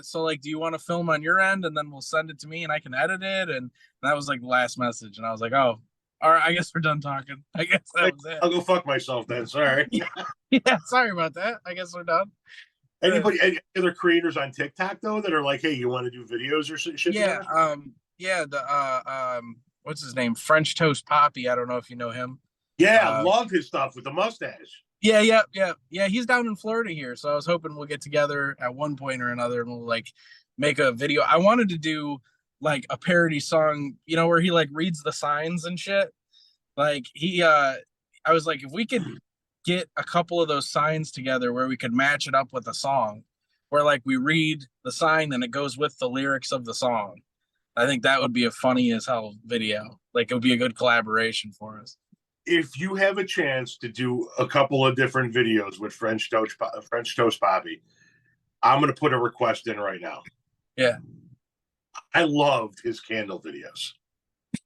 So like, do you want to film on your end, and then we'll send it to me, and I can edit it? And that was like the last message, and I was like, oh. All right, I guess we're done talking. I guess that was it. I'll go fuck myself then. Sorry. Yeah, sorry about that. I guess we're done. Any other creators on TikTok though that are like, hey, you want to do videos or shit? Yeah. What's his name? French Toast Poppy. I don't know if you know him. Yeah, I love his stuff with the mustache. Yeah. He's down in Florida here, so I was hoping we'll get together at one point or another and we'll like make a video. I wanted to do like a parody song, where he like reads the signs and shit. Like I was like, if we could get a couple of those signs together where we could match it up with a song where like we read the sign and it goes with the lyrics of the song. I think that would be a funny as hell video. Like it would be a good collaboration for us. If you have a chance to do a couple of different videos with French Toast Poppy, I'm going to put a request in right now. Yeah. I loved his candle videos.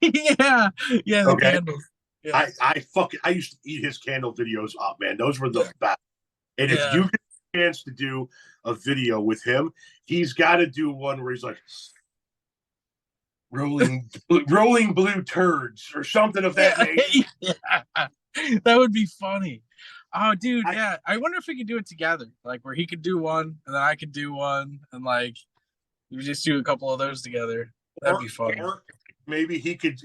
yeah, the candles. Yeah. I used to eat his candle videos up, man. Those were the best. And if you get a chance to do a video with him, he's got to do one where he's like rolling blue turds or something of that nature. Yeah. That would be funny. Oh, dude, yeah. I wonder if we could do it together, like where he could do one and then I could do one, and like we just do a couple of those together. That'd be fun. Or maybe he could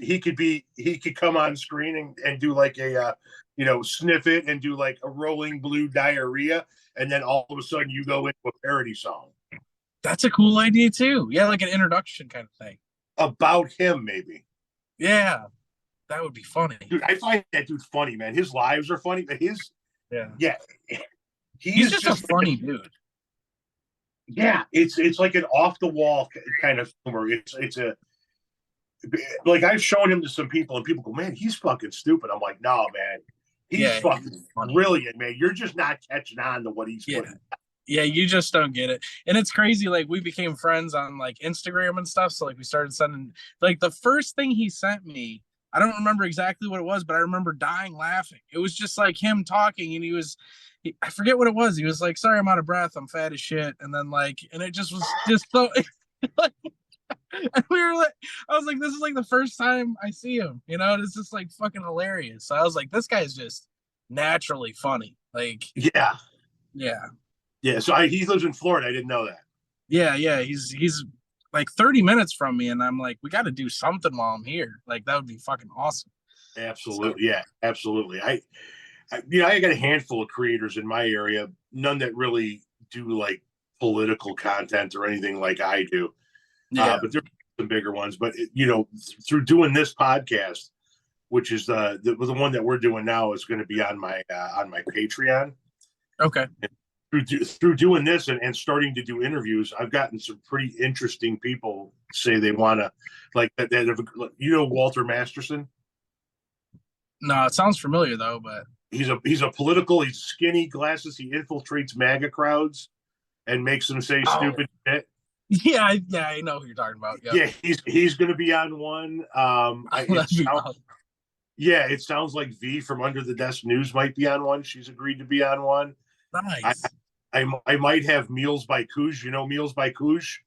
come on screen and do like a sniff it and do like a rolling blue diarrhea, and then all of a sudden you go into a parody song. That's a cool idea too. Yeah, like an introduction kind of thing. About him, maybe. Yeah. That would be funny. Dude, I find that dude funny, man. His lives are funny, but yeah. He's just a funny dude. Yeah, it's like an off the wall kind of humor. It's a like I've shown him to some people, and people go, "Man, he's fucking stupid." I'm like, "No, man, he's fucking brilliant, man. You're just not catching on to what he's putting." Yeah, you just don't get it. And it's crazy. Like we became friends on like Instagram and stuff. So like we started sending like the first thing he sent me. I don't remember exactly what it was, but I remember dying laughing. It was just like him talking, and I forget what it was. He was like, "Sorry, I'm out of breath. I'm fat as shit." And then and it just was just so like, and we were like, I was like, this is like the first time I see him, and it's just like fucking hilarious. So I was like, this guy's just naturally funny. Like, yeah. So he lives in Florida. I didn't know that. Yeah. He's like 30 minutes from me, and I'm like, we got to do something while I'm here. Like that would be fucking awesome. Absolutely. Yeah, absolutely. I got a handful of creators in my area, none that really do like political content or anything like I do. Yeah. But there's some bigger ones. But through doing this podcast, which is the one that we're doing now, is going to be on my Patreon. Okay. Through doing this and starting to do interviews, I've gotten some pretty interesting people say they want to like that. Walter Masterson. No, it sounds familiar though, but he's skinny, glasses. He infiltrates MAGA crowds and makes them say stupid shit. Yeah, I know who you're talking about. Yep. Yeah, he's going to be on one. It sounds like V from Under the Desk News might be on one. She's agreed to be on one. Nice. I might have Meals by Kuj. You know Meals by Kuj?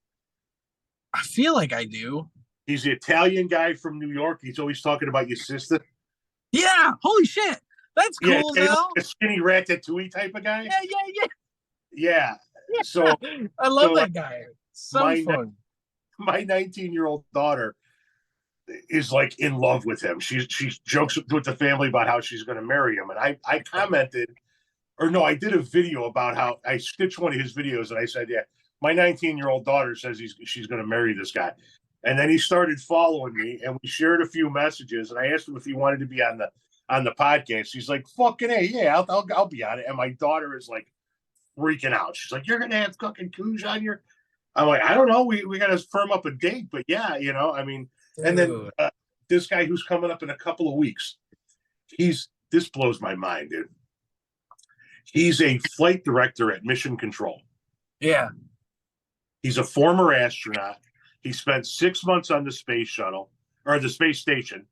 I feel like I do. He's the Italian guy from New York. He's always talking about your sister. Yeah, holy shit. That's cool, though. A skinny ratatouille type of guy. Yeah. So I love that guy. So fun. My 19-year-old daughter is like in love with him. She jokes with the family about how she's going to marry him, and I commented. Or no, I did a video about how I stitched one of his videos, and I said, "Yeah, my 19-year-old daughter says she's going to marry this guy." And then he started following me, and we shared a few messages. And I asked him if he wanted to be on the podcast. He's like, "Fucking hey, yeah, I'll be on it." And my daughter is like freaking out. She's like, "You're going to have fucking Kuj on your?" I'm like, "I don't know. We got to firm up a date, but yeah, I mean." And then this guy who's coming up in a couple of weeks, this blows my mind, dude. He's a flight director at Mission Control. Yeah. He's a former astronaut. He spent 6 months on the space shuttle or the space station.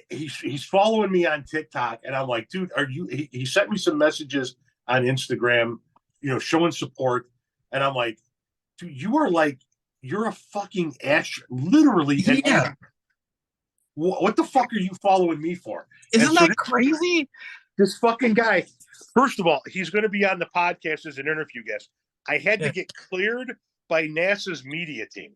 He's following me on TikTok, and I'm like, dude, he sent me some messages on Instagram, showing support. And I'm like, dude, you're a fucking literally. Yeah. What the fuck are you following me for? Isn't that crazy? This fucking guy, first of all, he's going to be on the podcast as an interview guest. I had to get cleared by NASA's media team.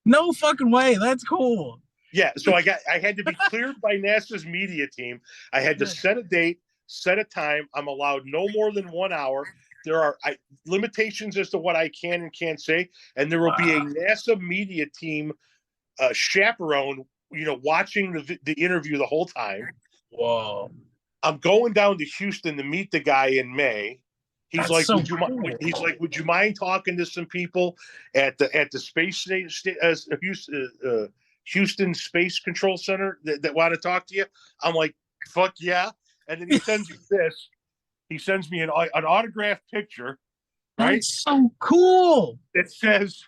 No fucking way. That's cool. Yeah, so I had to be cleared by NASA's media team. I had to set a date, set a time. I'm allowed no more than 1 hour. There are limitations as to what I can and can't say, and there will be a NASA media team chaperone, watching the interview the whole time. Whoa. I'm going down to Houston to meet the guy in May. He's like, would you mind talking to some people at the space Houston Space Control Center that want to talk to you? I'm like, fuck yeah. And then he sends me this. He sends me an autographed picture. Right? That's so cool. It says,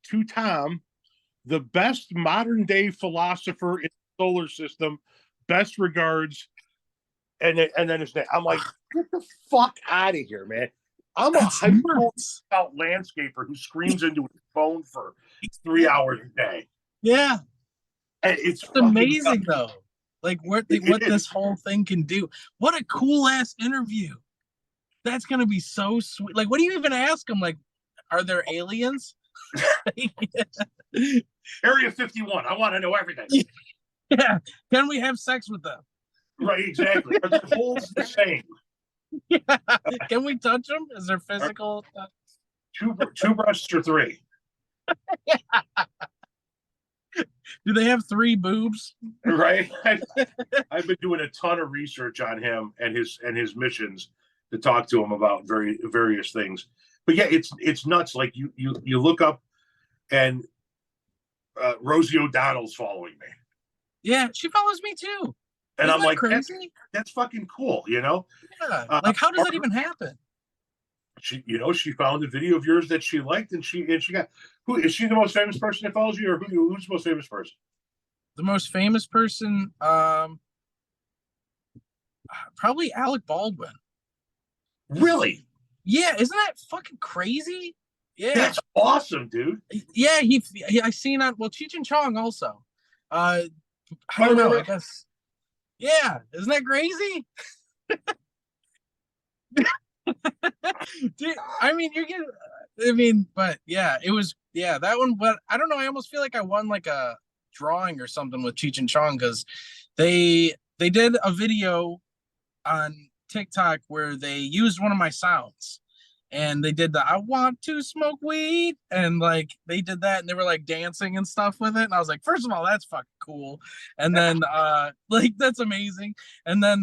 "To Tom, the best modern day philosopher in the solar system. Best regards." And then his name. I'm like, get the fuck out of here, man. I'm a high school landscaper who screams into his phone for 3 hours a day. Yeah. And it's amazing, though. Like what this whole thing can do. What a cool ass interview. That's gonna be so sweet. Like, what do you even ask them? Like, are there aliens? Area 51. I want to know everything. Yeah. Can we have sex with them? Right, exactly. Are the holes the same? Yeah. Can we touch them? Is there physical? Two breasts or three? Do they have 3 boobs? Right. I've been doing a ton of research on him and his missions to talk to him about various things. But yeah, it's nuts. Like you look up and Rosie O'Donnell's following me. Yeah, she follows me too. And Isn't I'm like, crazy? That's fucking cool, you know? Yeah. Like, how does that even happen? She found a video of yours that she liked, and she got. Who is she? The most famous person that follows you, or who's the most famous person? The most famous person, probably Alec Baldwin. Really? Yeah, isn't that fucking crazy? Yeah, that's awesome, dude. Yeah, I seen on Cheech and Chong also. I don't know. I guess. Yeah, isn't that crazy? Dude, I mean, but yeah, it was that one. But I don't know. I almost feel like I won like a drawing or something with Cheech and Chong because they did a video on TikTok where they used one of my sounds. And they did the I want to smoke weed, and like they did that, and they were like dancing and stuff with it. And I was like, first of all, that's fucking cool. And then like that's amazing. And then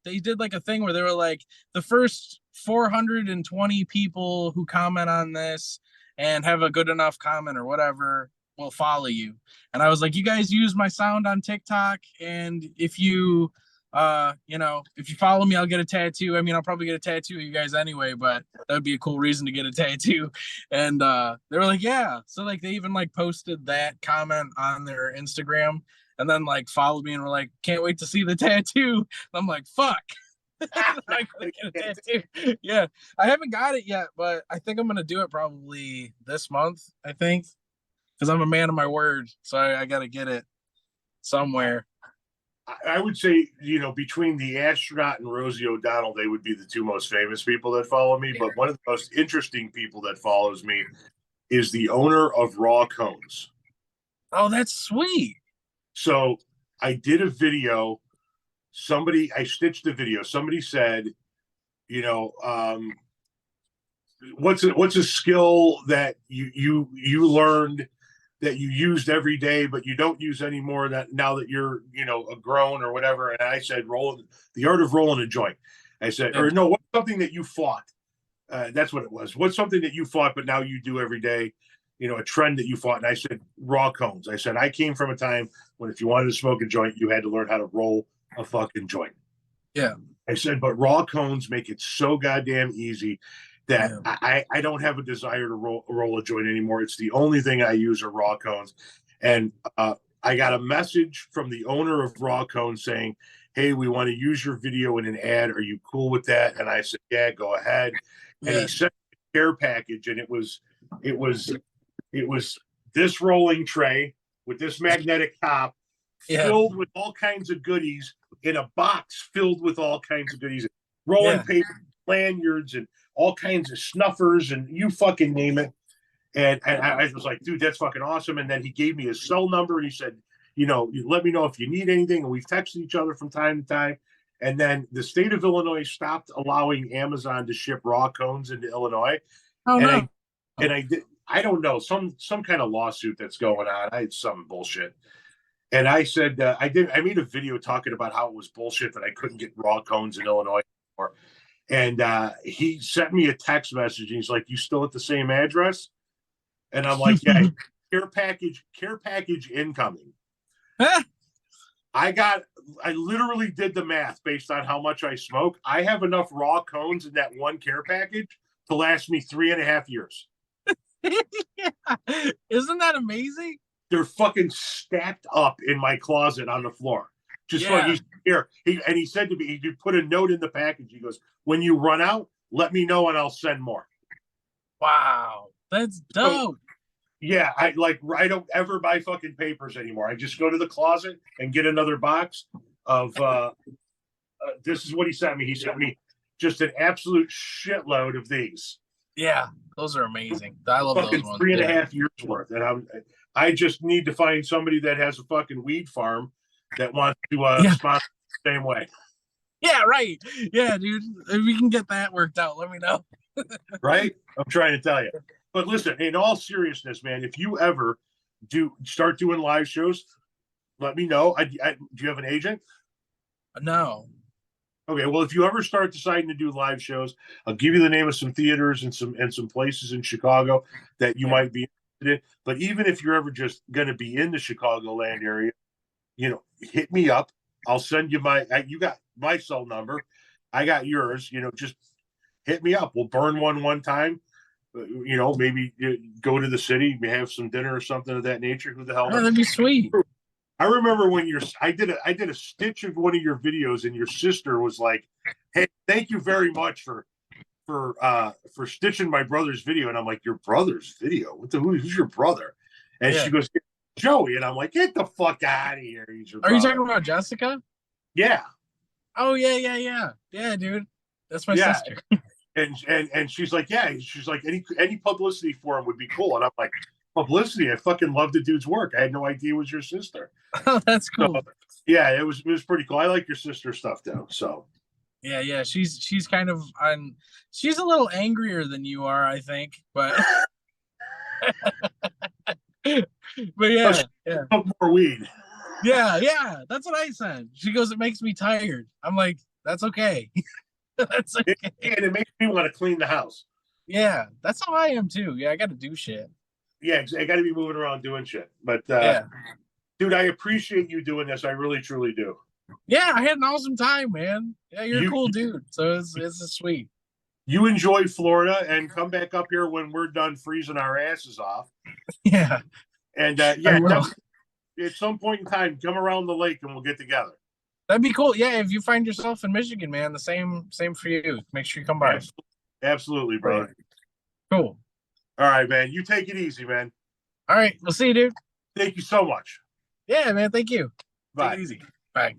they did like a thing where they were like, the first 420 people who comment on this and have a good enough comment or whatever will follow you. And I was like, you guys use my sound on TikTok, and if you if you follow me, I'll get a tattoo. I mean, I'll probably get a tattoo of you guys anyway, but that would be a cool reason to get a tattoo. And they were like, yeah. So like they even like posted that comment on their Instagram and then like followed me and were like, can't wait to see the tattoo. I'm like, fuck. I gotta get a tattoo. Yeah. I haven't got it yet, but I think I'm gonna do it probably this month, I think. Because I'm a man of my word. So I gotta get it somewhere. I would say, between the astronaut and Rosie O'Donnell, they would be the 2 most famous people that follow me. But one of the most interesting people that follows me is the owner of Raw Cones. Oh, that's sweet. So I did a video. I stitched a video. Somebody said, what's a skill that you learned that you used every day, but you don't use anymore that now that you're, a grown or whatever. And I said, the art of rolling a joint. I said, or no, what's something that you fought? That's what it was. What's something that you fought, but now you do every day, a trend that you fought. And I said, raw cones. I said, I came from a time when if you wanted to smoke a joint, you had to learn how to roll a fucking joint. Yeah. I said, but raw cones make it so goddamn easy that I don't have a desire to roll a joint anymore. It's the only thing I use are raw cones. And I got a message from the owner of Raw Cones saying, hey, we want to use your video in an ad. Are you cool with that? And I said, yeah, go ahead. And he sent me a care package, and it was this rolling tray with this magnetic top filled with all kinds of goodies in a box filled with all kinds of goodies, rolling paper, lanyards, and all kinds of snuffers, and you fucking name it. And I was like, dude, that's fucking awesome. And then he gave me his cell number, and he said, you let me know if you need anything. And we've texted each other from time to time. And then the state of Illinois stopped allowing Amazon to ship raw cones into Illinois. Oh, no. I don't know, some kind of lawsuit that's going on. I had some bullshit. And I said, I made a video talking about how it was bullshit that I couldn't get raw cones in Illinois anymore. And he sent me a text message, and he's like, you still at the same address? And I'm like, yeah, care package incoming. I literally did the math based on how much I smoke. I have enough raw cones in that one care package to last me 3.5 years. Isn't that amazing? They're fucking stacked up in my closet on the floor. Just fucking here. He said to me, he put a note in the package. He goes, when you run out, let me know and I'll send more. Wow. That's dope. So, yeah, I don't ever buy fucking papers anymore. I just go to the closet and get another box of this is what he sent me. He sent me just an absolute shitload of these. Yeah, those are amazing. I love fucking those ones. 3.5 years worth, and I just need to find somebody that has a fucking weed farm that wants to sponsor the same way. Yeah, right. Yeah, dude. If we can get that worked out, let me know. Right? I'm trying to tell you. But listen, in all seriousness, man, if you ever start doing live shows, let me know. Do you have an agent? No. Okay, well, if you ever start deciding to do live shows, I'll give you the name of some theaters and some places in Chicago that you might be interested in. But even if you're ever just going to be in the Chicagoland area, hit me up. I'll send you you got my cell number. I got yours. Just hit me up. We'll burn one time. Maybe go to the city, have some dinner or something of that nature. Who the hell knows? That'd be sweet. I remember when I did a stitch of one of your videos, and your sister was like, "Hey, thank you very much for stitching my brother's video." And I'm like, "Your brother's video? Who's your brother?" And she goes, "Joey." And I'm like, "Get the fuck out of here." He's your brother. Are you talking about Jessica? Yeah. Oh yeah, dude. That's my sister. And she's like, yeah. She's like, any publicity for him would be cool. And I'm like, publicity? I fucking love the dude's work. I had no idea it was your sister. Oh, that's cool. So, yeah, it was pretty cool. I like your sister's stuff though. So yeah. She's kind of she's a little angrier than you are, I think. But but yeah. More weed. Yeah. That's what I said. She goes, it makes me tired. I'm like, that's okay. That's okay. And it makes me want to clean the house. Yeah, that's how I am too. Yeah, I got to do shit. Yeah, I got to be moving around doing shit. But dude, I appreciate you doing this. I really, truly do. Yeah, I had an awesome time, man. Yeah, you're a cool dude. So it's sweet. You enjoy Florida and come back up here when we're done freezing our asses off. Yeah. And at some point in time, come around the lake and we'll get together. That'd be cool. Yeah, if you find yourself in Michigan, man, the same for you. Make sure you come by. Absolutely, brother. Cool. All right, man. You take it easy, man. All right. We'll see you, dude. Thank you so much. Yeah, man. Thank you. Bye. Take it easy. Bye.